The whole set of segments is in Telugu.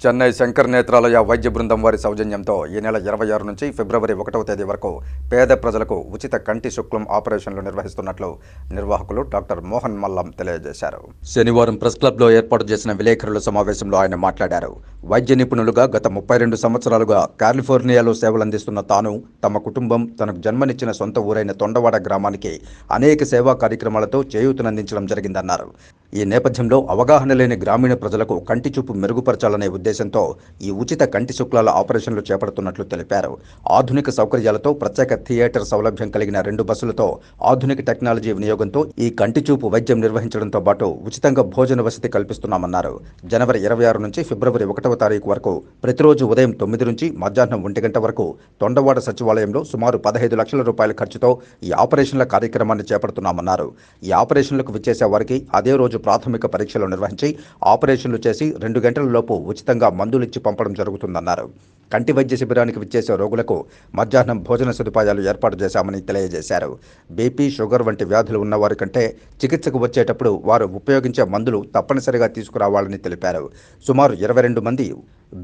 చెన్నై శంకర్ నేత్రాలయ వైద్య బృందం వారి సౌజన్యంతో ఈ నెల 26 నుంచి ఫిబ్రవరి 1వ తేదీ వరకు పేద ప్రజలకు ఉచిత కంటి శుక్లం ఆపరేషన్లు నిర్వహిస్తున్నట్లు నిర్వాహకులు డాక్టర్ మోహన్ మల్లం తెలియజేశారు. శనివారం ప్రెస్ క్లబ్లో ఏర్పాటు చేసిన విలేకరుల సమావేశంలో ఆయన మాట్లాడారు. వైద్య నిపుణులుగా గత 32 సంవత్సరాలుగా కాలిఫోర్నియాలో సేవలందిస్తున్న తాను, తమ కుటుంబం తనకు జన్మనిచ్చిన సొంత ఊరైన తొండవాడ గ్రామానికి అనేక సేవా కార్యక్రమాలతో చేయూతనందించడం జరిగిందన్నారు. ఈ నేపథ్యంలో అవగాహన లేని గ్రామీణ ప్రజలకు కంటి చూపు మెరుగుపరచాలనే ఉద్దేశంతో ఈ ఉచిత కంటి శుక్లాల ఆపరేషన్లు చేపడుతున్నట్లు తెలిపారు. ఆధునిక సౌకర్యాలతో ప్రత్యేక థియేటర్ సౌలభ్యం కలిగిన 2 బస్సులతో ఆధునిక టెక్నాలజీ వినియోగంతో ఈ కంటి చూపు వైద్యం నిర్వహించడంతో పాటు ఉచితంగా భోజన వసతి కల్పిస్తున్నామన్నారు. జనవరి 26 నుంచి ఫిబ్రవరి 1వ తారీఖు వరకు ప్రతిరోజు ఉదయం 9 నుంచి మధ్యాహ్నం 1 గంట వరకు తొండవాడ సచివాలయంలో సుమారు 15 లక్షల రూపాయల ఖర్చుతో ఈ ఆపరేషన్ల కార్యక్రమాన్ని చేపడుతున్నామన్నారు. ఈ ఆపరేషన్లకు విచ్చేసే వారికి అదే రోజు ప్రాథమిక పరీక్షలు నిర్వహించి ఆపరేషన్లు చేసి 2 గంటల లోపు ఉచితంగా మందులిచ్చి పంపడం జరుగుతుందన్నారు. కంటి వైద్య శిబిరానికి విచ్చేసే రోగులకు మధ్యాహ్నం భోజన సదుపాయాలు ఏర్పాటు చేశామని తెలియజేశారు. బీపీ, షుగర్ వంటి వ్యాధులు ఉన్నవారి కంటే చికిత్సకు వచ్చేటప్పుడు వారు ఉపయోగించే మందులు తప్పనిసరిగా తీసుకురావాలని తెలిపారు. సుమారు 22 మంది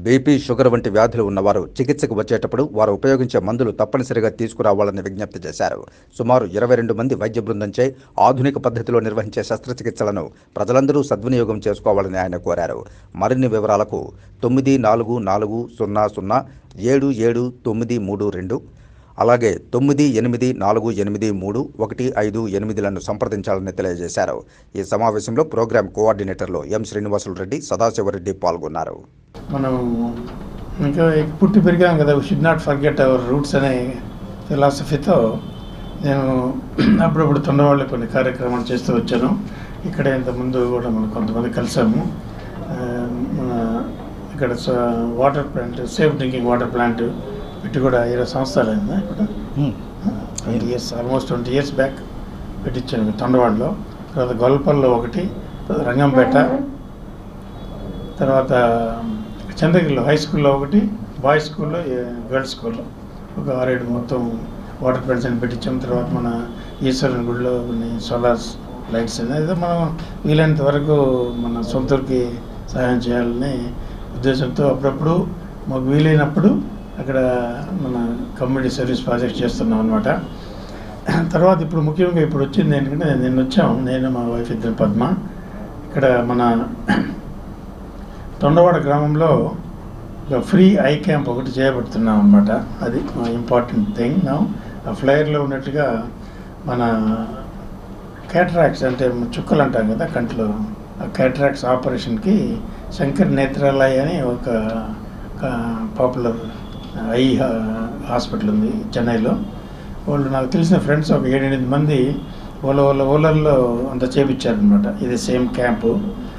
బీపీ, షుగర్ వంటి వ్యాధులు ఉన్నవారు చికిత్సకు వచ్చేటప్పుడు వారు ఉపయోగించే మందులు తప్పనిసరిగా తీసుకురావాలని విజ్ఞప్తి చేశారు. సుమారు 22 మంది వైద్య బృందంచే ఆధునిక పద్ధతిలో నిర్వహించే శస్త్రచికిత్సలను ప్రజలందరూ సద్వినియోగం చేసుకోవాలని ఆయన కోరారు. మరిన్ని వివరాలకు 9400077932 అలాగే 9848331558లను సంప్రదించాలని తెలియజేశారు. ఈ సమావేశంలో ప్రోగ్రాం కోఆర్డినేటర్లు ఎం శ్రీనివాసులు రెడ్డి, సదాశివరెడ్డి పాల్గొన్నారు. మనం ఇంకా పుట్టి పెరిగాం కదా, we should not forget our roots అనే ఫిలాసఫీతో నేను అప్పుడప్పుడు తొండవాళ్ళు కొన్ని కార్యక్రమాలు చేస్తూ వచ్చాను. ఇక్కడ ఇంతకుముందు కూడా మనం కొంతమంది కలిసాము. మన ఇక్కడ water plant, safe drinking water plant పెట్టి కూడా 20 సంవత్సరాలు అయిందా ఇప్పుడు, 20 ఇయర్స్, ఆల్మోస్ట్ 20 ఇయర్స్ బ్యాక్ పెట్టించాను తొండవాడలో. తర్వాత గొల్లపల్లిలో ఒకటి, రంగంపేట, తర్వాత చంద్రగిరిలో హై స్కూల్లో ఒకటి, బాయ్స్ స్కూల్లో, గర్ల్స్ స్కూల్లో ఒక 6-7 మొత్తం వాటర్ ప్లాంట్స్ అని పెట్టించాం. తర్వాత మన ఈశ్వరుని గుడిలో కొన్ని సోలార్స్ లైట్స్ అనేది మనం వీలైనంత వరకు మన సొంతూరికి సహాయం చేయాలని ఉద్దేశంతో అప్పుడప్పుడు మాకు వీలైనప్పుడు అక్కడ మన కమ్యూనిటీ సర్వీస్ ప్రాజెక్ట్ చేస్తున్నాం అనమాట. తర్వాత ఇప్పుడు ముఖ్యంగా ఇప్పుడు వచ్చింది ఏంటంటే, నిన్న వచ్చాము నేను, మా వైఫ్ ఇద్దరు పద్మ. ఇక్కడ మన తొండవాడ గ్రామంలో ఒక ఫ్రీ ఐ క్యాంప్ ఒకటి చేయబడుతున్నాం అనమాట. అది ఇంపార్టెంట్ థింగ్. నా ఆ ఫ్లైర్లో ఉన్నట్టుగా మన క్యాటరాక్ట్స్ అంటే చుక్కలు అంటాం కదా కంట్లో, ఆ క్యాటరాక్ట్స్ ఆపరేషన్కి శంకర్ నేత్రాలయ అని ఒక పాపులర్ ఐ హాస్పిటల్ ఉంది చెన్నైలో. వాళ్ళు నాకు తెలిసిన ఫ్రెండ్స్ ఒక 7-8 మంది ఓలర్లో అంతా చేపించారనమాట. ఇది సేమ్ క్యాంపు.